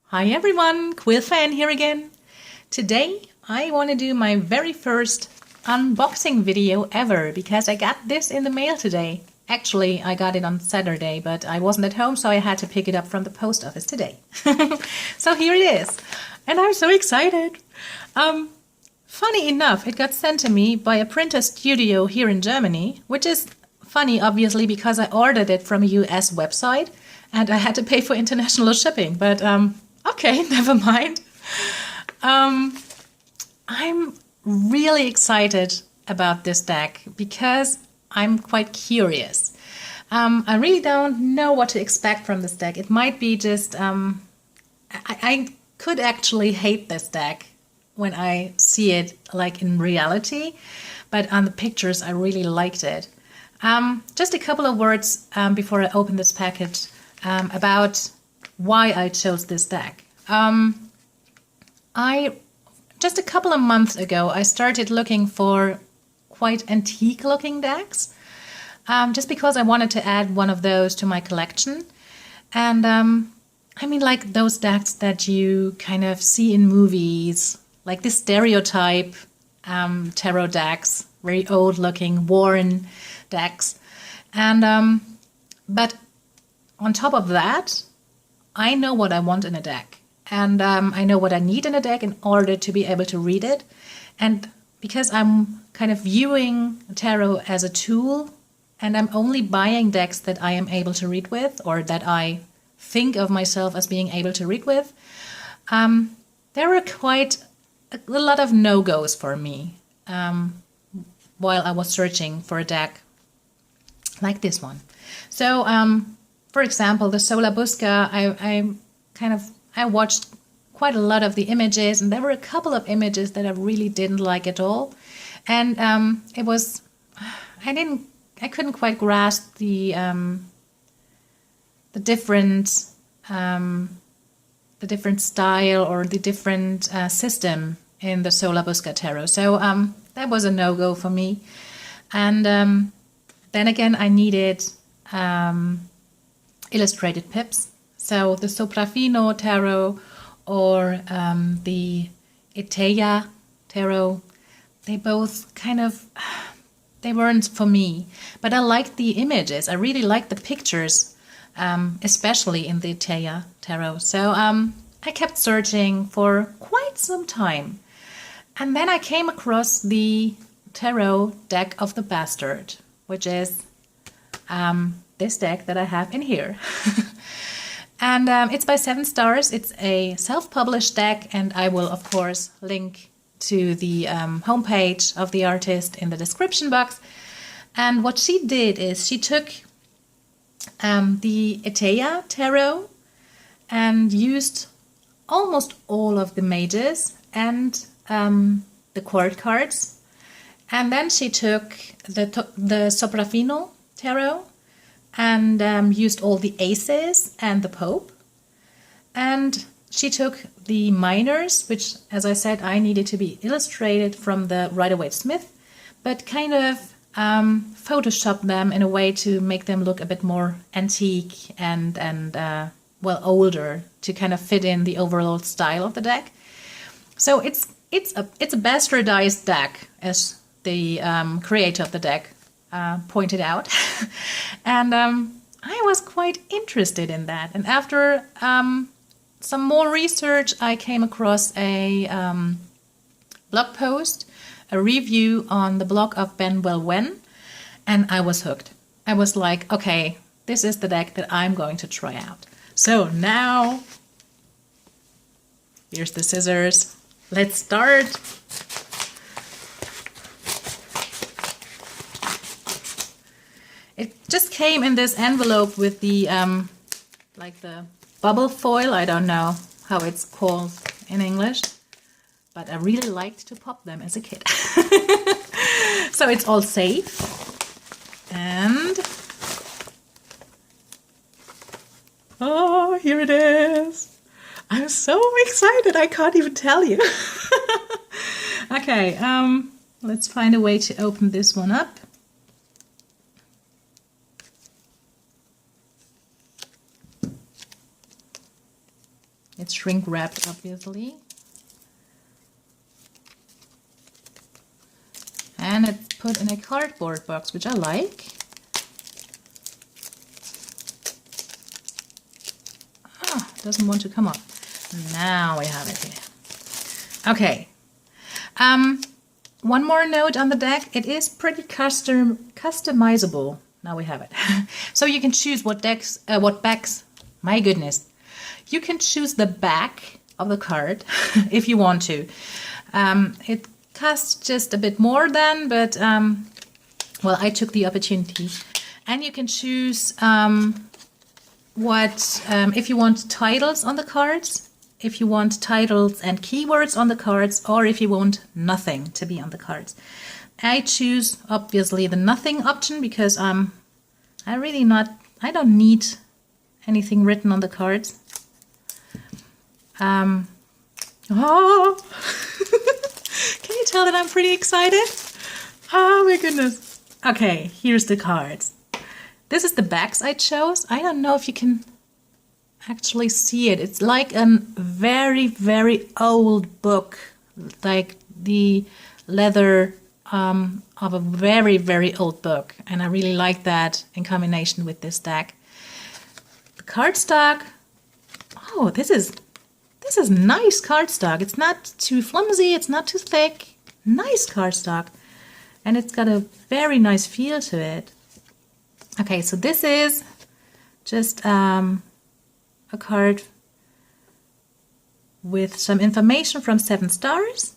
Hi everyone, Quill Fan here again. Today I want to do my very first unboxing video ever because I got this in the mail today. Actually, I got it on Saturday, but I wasn't at home, so I had to pick it up from the post office today. So here it is, and I'm so excited. Funny enough, it got sent to me by a printer studio here in Germany, which is funny obviously because I ordered it from a US website and I had to pay for international shipping, but okay, never mind. I'm really excited about this deck because I'm quite curious. I really don't know what to expect from this deck. It might be just, I could actually hate this deck when I see it like in reality, but on the pictures I really liked it. Just a couple of words before I open this package about why I chose this deck. Just a couple of months ago, I started looking for quite antique looking decks, just because I wanted to add one of those to my collection. And I mean, like those decks that you kind of see in movies, like this stereotype tarot decks, very old looking, worn decks. And but on top of that, I know what I want in a deck. And I know what I need in a deck in order to be able to read it. And because I'm kind of viewing tarot as a tool, and I'm only buying decks that I am able to read with, or that I think of myself as being able to read with, there were quite a lot of no-goes for me while I was searching for a deck like this one. So, for example, the Sola Busca, I watched quite a lot of the images, and there were a couple of images that I really didn't like at all. And I couldn't quite grasp the different style or the different system in the Sola Busca tarot. So that was a no-go for me. And then again, I needed illustrated pips. So the Soprafino tarot or the Etteilla tarot, they both they weren't for me. But I liked the images. I really liked the pictures, especially in the Etteilla tarot. So I kept searching for quite some time. And then I came across the tarot deck of the Bastard, which is this deck that I have in here. And it's by 7 Stars. It's a self-published deck, and I will, of course, link to the homepage of the artist in the description box. And what she did is she took the Etteilla tarot and used almost all of the mages and the court cards. And then she took the Soprafino tarot and used all the aces and the Pope. And she took the minors, which, as I said, I needed to be illustrated from the Rider-Waite-Smith, but kind of photoshopped them in a way to make them look a bit more antique and well, older, to kind of fit in the overall style of the deck. So it's a bastardized deck, as the creator of the deck pointed out. And I was quite interested in that. And after some more research, I came across a blog post, a review on the blog of Benebell, and I was hooked. I was like, okay, this is the deck that I'm going to try out. So now, here's the scissors. Let's start. It just came in this envelope with the, like the bubble foil. I don't know how it's called in English, but I really liked to pop them as a kid. So it's all safe. And, oh, here it is. I'm so excited, I can't even tell you. Okay, let's find a way to open this one up. It's shrink wrapped, obviously. And it's put in a cardboard box, which I like. Ah, doesn't want to come up. Now we have it here. Okay. One more note on the deck. It is pretty customizable. Now we have it. So you can choose what backs. My goodness. You can choose the back of the card if you want to. It costs just a bit more than, but well, I took the opportunity. And you can choose if you want titles on the cards, if you want titles and keywords on the cards, or if you want nothing to be on the cards. I choose obviously the nothing option because I don't need anything written on the cards. Oh, can you tell that I'm pretty excited? Oh my goodness. Okay, here's the cards. This is the backs I chose. I don't know if you can actually see it. It's like a very, very old book, like the leather of a very, very old book. And I really like that in combination with this deck. The cardstock. Oh, this is nice cardstock. It's not too flimsy. It's not too thick. Nice cardstock. And it's got a very nice feel to it. Okay, so this is just a card with some information from 7 stars.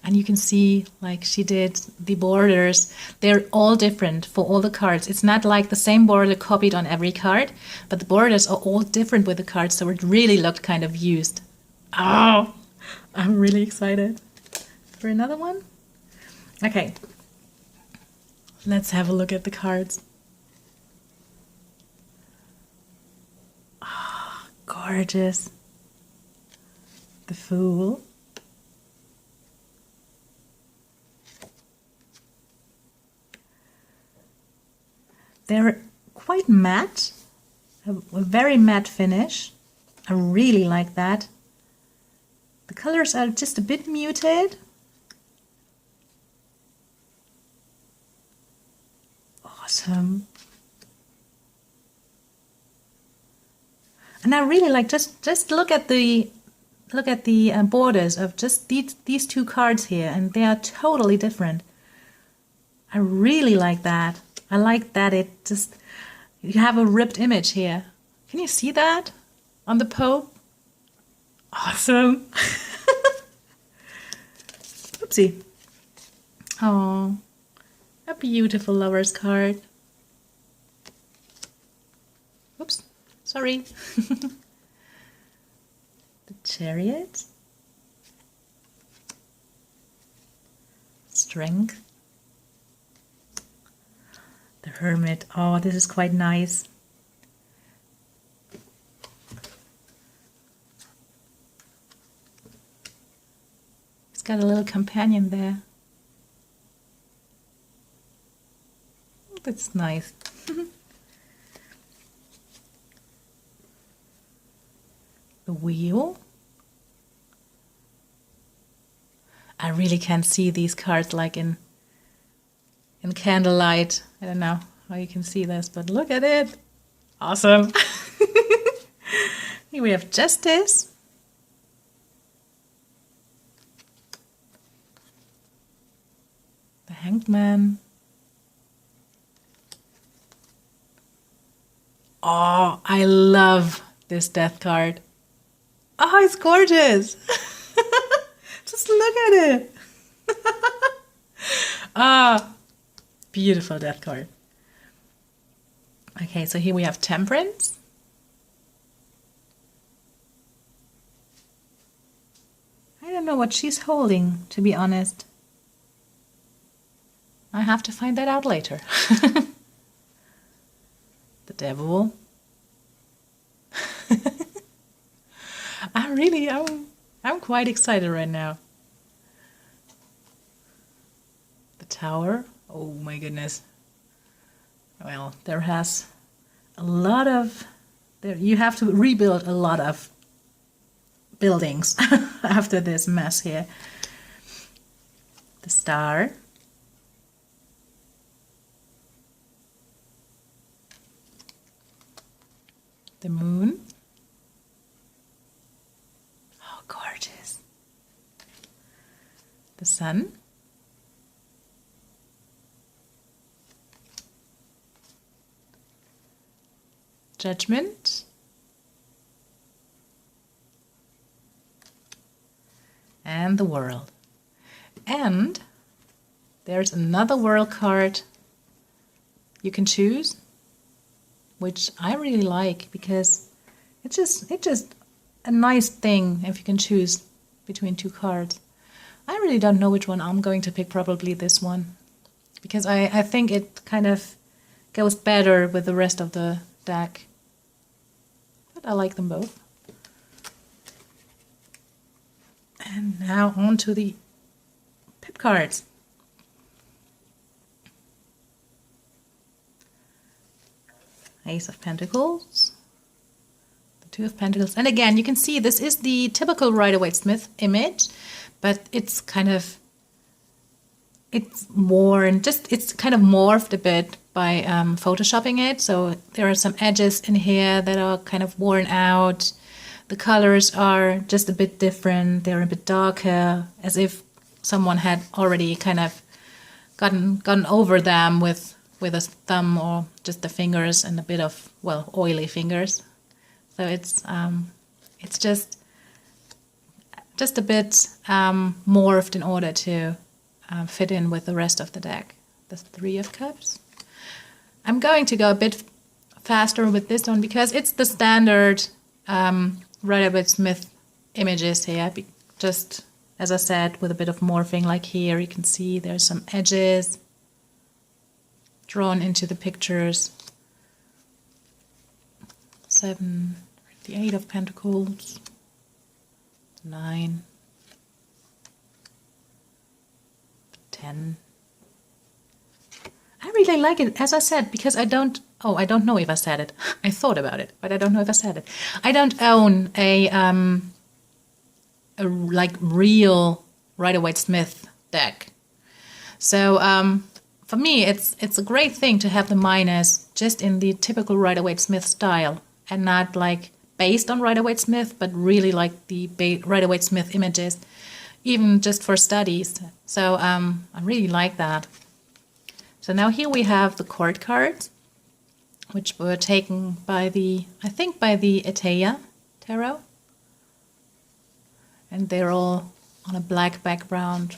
And you can see, like she did, the borders. They're all different for all the cards. It's not like the same border copied on every card, but the borders are all different with the cards, so it really looked kind of used. Oh, I'm really excited for another one. Okay, let's have a look at the cards. Oh, gorgeous. The Fool. They're quite matte, a very matte finish. I really like that. The colors are just a bit muted. Awesome. And I really like, just look at the borders of just these 2 cards here, and they are totally different. I really like that. I like that you have a ripped image here. Can you see that on the Pope? Awesome. Oopsie. Oh, a beautiful lover's card. Oops, sorry. The Chariot. Strength. The Hermit. Oh, this is quite nice. It's got a little companion there. Oh, that's nice. The Wheel. I really can't see these cards like in candlelight. I don't know how you can see this, but look at it. Awesome. Here we have Justice. The Hanged Man. Oh, I love this Death card. Oh, it's gorgeous. Just look at it. Ah. Beautiful Death card. Okay, so here we have Temperance. I don't know what she's holding, to be honest. I have to find that out later. The Devil. I'm quite excited right now. The Tower. Oh my goodness. Well, there has a lot of there you have to rebuild a lot of buildings after this mess here. The star. The moon. Oh, gorgeous. The sun. Judgment. And the world. And there's another world card you can choose, which I really like because it's just a nice thing if you can choose between two cards. I really don't know which one I'm going to pick, probably this one, because I think it kind of goes better with the rest of the deck. But I like them both. And now on to the pip cards. Ace of Pentacles, the Two of Pentacles, and again you can see this is the typical Rider-Waite-Smith image, but it's kind of, it's worn, just it's kind of morphed a bit by photoshopping it. So there are some edges in here that are kind of worn out. The colors are just a bit different. They're a bit darker, as if someone had already kind of gotten over them with a thumb or just the fingers and a bit of, well, oily fingers. So it's just a bit morphed in order to fit in with the rest of the deck. The Three of Cups. I'm going to go a bit faster with this one because it's the standard Rider-Waite-Smith images here. Just as I said, with a bit of morphing, like here you can see there's some edges drawn into the pictures. 7, the 8 of Pentacles, 9, 10. I really like it, as I said, because I don't know if I said it. I thought about it, but I don't know if I said it. I don't own a like real Rider-Waite-Smith deck. So for me, it's a great thing to have the miners just in the typical Rider-Waite-Smith style, and not like based on Rider-Waite-Smith, but really like the Rider-Waite-Smith images, even just for studies. So I really like that. So now here we have the court cards, which were taken by I think by the Etteilla tarot. And they're all on a black background.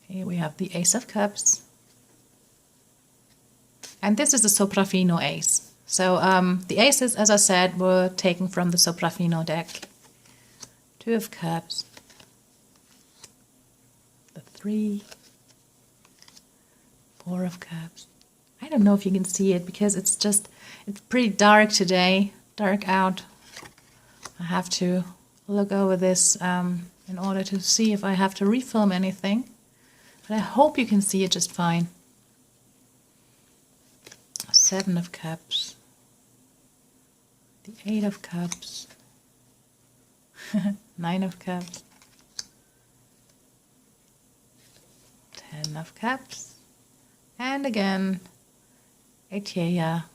Here we have the Ace of Cups. And this is the Soprafino ace. So the aces, as I said, were taken from the Soprafino deck. Two of Cups. The 3. 4 of Cups. I don't know if you can see it because it's pretty dark today. Dark out. I have to look over this in order to see if I have to refilm anything. But I hope you can see it just fine. 7 of Cups. The 8 of Cups. 9 of Cups. 10 of Cups. And again, Etteilla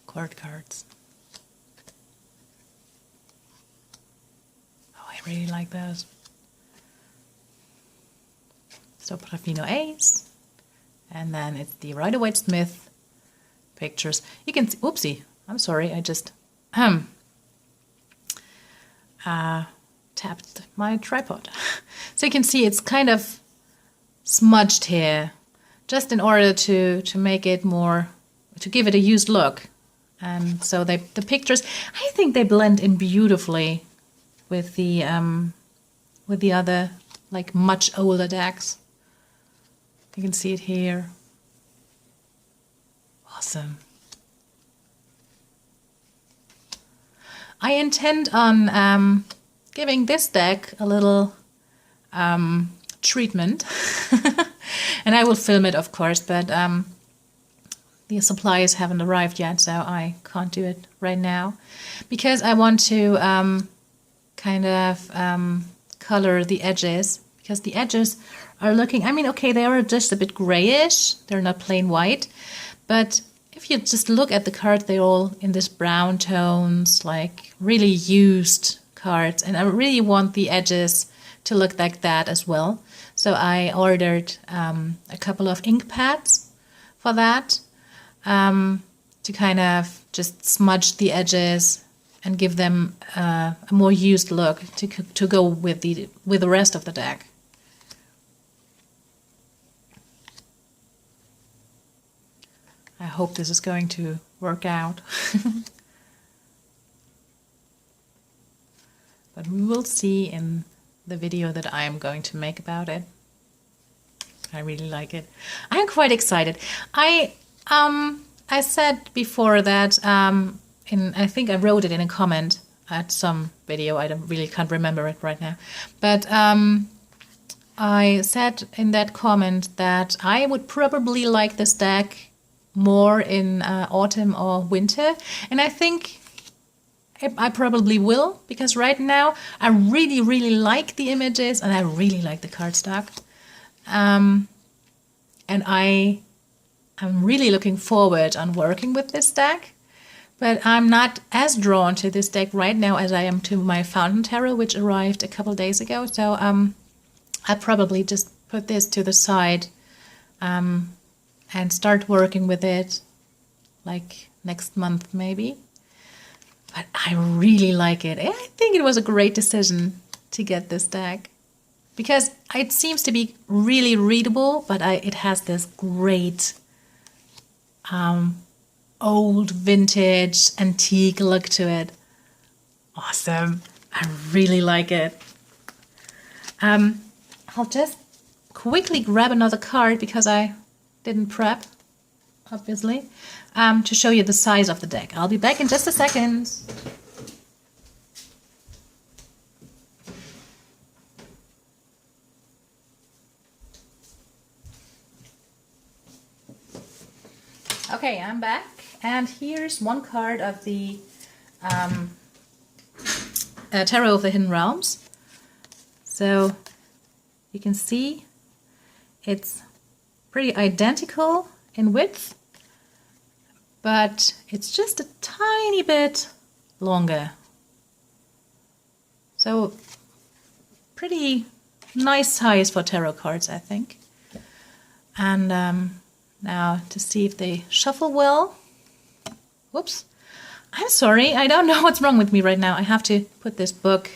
court cards. Oh, I really like those. Soprafino ace. And then it's the Rider-Waite-Smith pictures. You can see, oopsie, I'm sorry, I just tapped my tripod. So you can see it's kind of smudged here, just in order to make it more, to give it a used look. And so the pictures, I think they blend in beautifully with the other, like much older decks. You can see it here. Awesome. I intend on giving this deck a little treatment. And I will film it, of course, but the supplies haven't arrived yet, so I can't do it right now. Because I want to kind of color the edges, because the edges are looking, I mean, okay, they are just a bit grayish, they're not plain white, but if you just look at the cards, they're all in this brown tones, like really used cards, and I really want the edges to look like that as well. So I ordered a couple of ink pads for that, to kind of just smudge the edges and give them a more used look to go with the rest of the deck. I hope this is going to work out. But we will see in the video that I am going to make about it. I really like it. I'm quite excited. I said before that I think I wrote it in a comment at some video. I can't remember it right now. But I said in that comment that I would probably like this deck more in autumn or winter, and I think I probably will, because right now I really like the images and I really like the cardstock, and I'm really looking forward on working with this deck. But I'm not as drawn to this deck right now as I am to my Fountain Tarot, which arrived a couple days ago. So I'll probably just put this to the side and start working with it like next month maybe. But I really like it. I think it was a great decision to get this deck, because it seems to be really readable, but it has this great old vintage antique look to it. Awesome. I really like it. I'll just quickly grab another card, because I didn't prep, obviously, to show you the size of the deck. I'll be back in just a second. Okay, I'm back, and here's one card of the Tarot of the Hidden Realms. So you can see it's pretty identical in width, but it's just a tiny bit longer. So pretty nice size for tarot cards, I think. And now to see if they shuffle well. Whoops. I'm sorry, I don't know what's wrong with me right now. I have to put this book,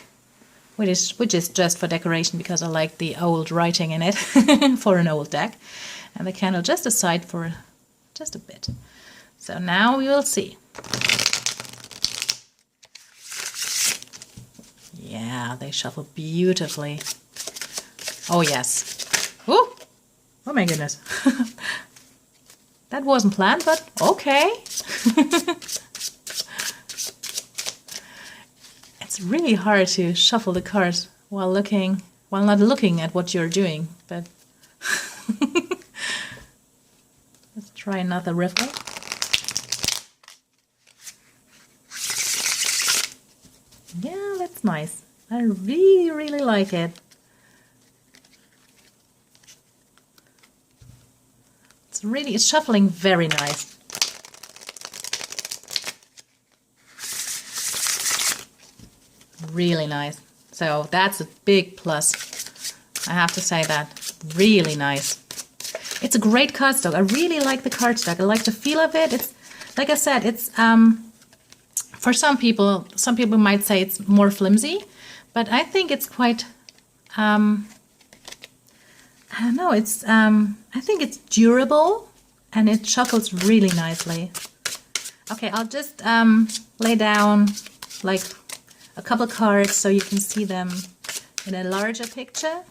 which is just for decoration, because I like the old writing in it for an old deck. And the candle just aside for just a bit. So now we will see. Yeah, they shuffle beautifully. Oh yes. Oh my goodness. That wasn't planned, but okay. It's really hard to shuffle the cards while not looking at what you're doing, but let's try another riffle. Yeah, that's nice. I really like it. It's shuffling very nice. Really nice. So that's a big plus. I have to say that. Really nice. It's a great cardstock. I really like the cardstock. I like the feel of it. It's, like I said, it's for some people might say it's more flimsy, but I think it's quite I don't know, it's I think it's durable and it shuffles really nicely. Okay, I'll just lay down like a couple cards so you can see them in a larger picture.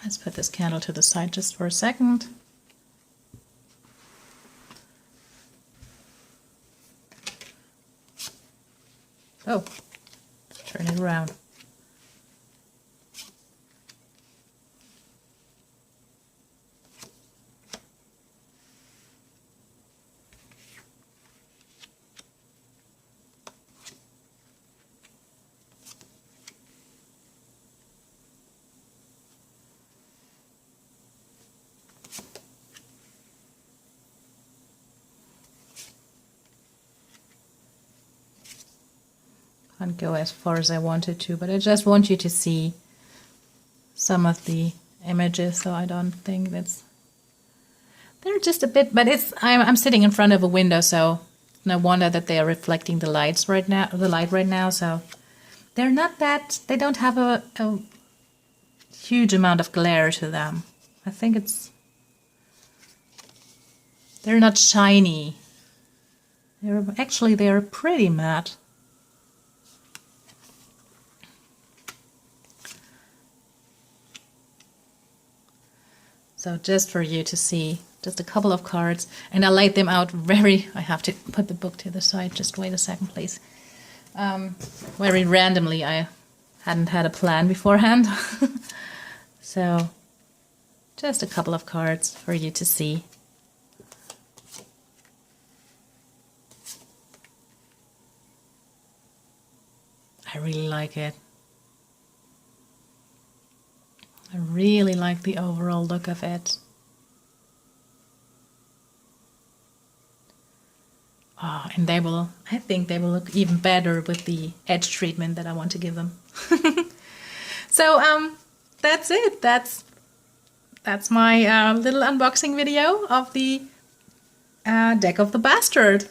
Let's put this candle to the side just for a second. Oh, turn it around. Can't go as far as I wanted to, but I just want you to see some of the images, so I don't think they're just a bit, but I'm sitting in front of a window, so no wonder that they are reflecting the light right now, so they're not that, they don't have a huge amount of glare to them. I think they're not shiny. They're pretty matte. So just for you to see, just a couple of cards, and I laid them out I have to put the book to the side, just wait a second, please. Very randomly, I hadn't had a plan beforehand. So, just a couple of cards for you to see. I really like it. I really like the overall look of it. Oh, and I think they will look even better with the edge treatment that I want to give them. So, that's it. That's my little unboxing video of the deck of the Bastard.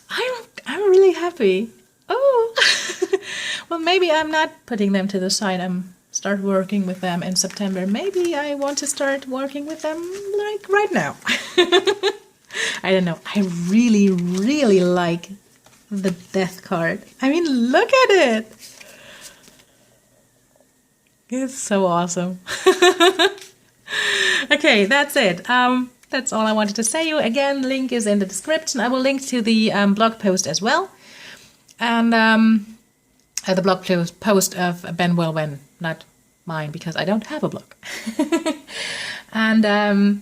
I'm really happy. Oh, well, maybe I'm not putting them to the side. Start working with them in September. Maybe I want to start working with them like right now. I don't know. I really, really like the death card. I mean, look at it. It's so awesome. Okay, that's it. That's all I wanted to say. You again, link is in the description. I will link to the blog post as well, and the blog post of Benebell, when not mine, because I don't have a blog. And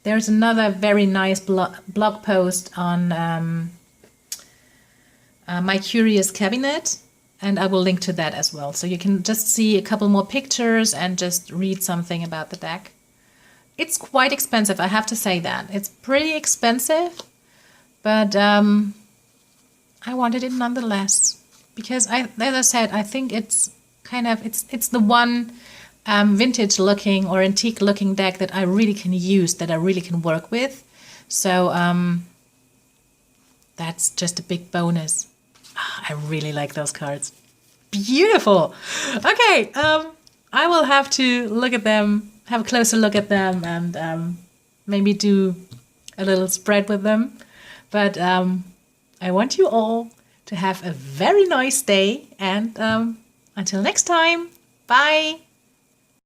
there's another very nice blog post on my curious cabinet, and I will link to that as well. So you can just see a couple more pictures and just read something about the deck. It's quite expensive, I have to say that. It's pretty expensive, but I wanted it nonetheless. Because as I said, I think it's kind of, it's the one vintage looking or antique looking deck that I really can use, that I really can work with. So that's just a big bonus. I really like those cards. Beautiful. Okay, I will have to look at them, have a closer look at them, and maybe do a little spread with them. But I want you all to have a very nice day, and until next time, bye.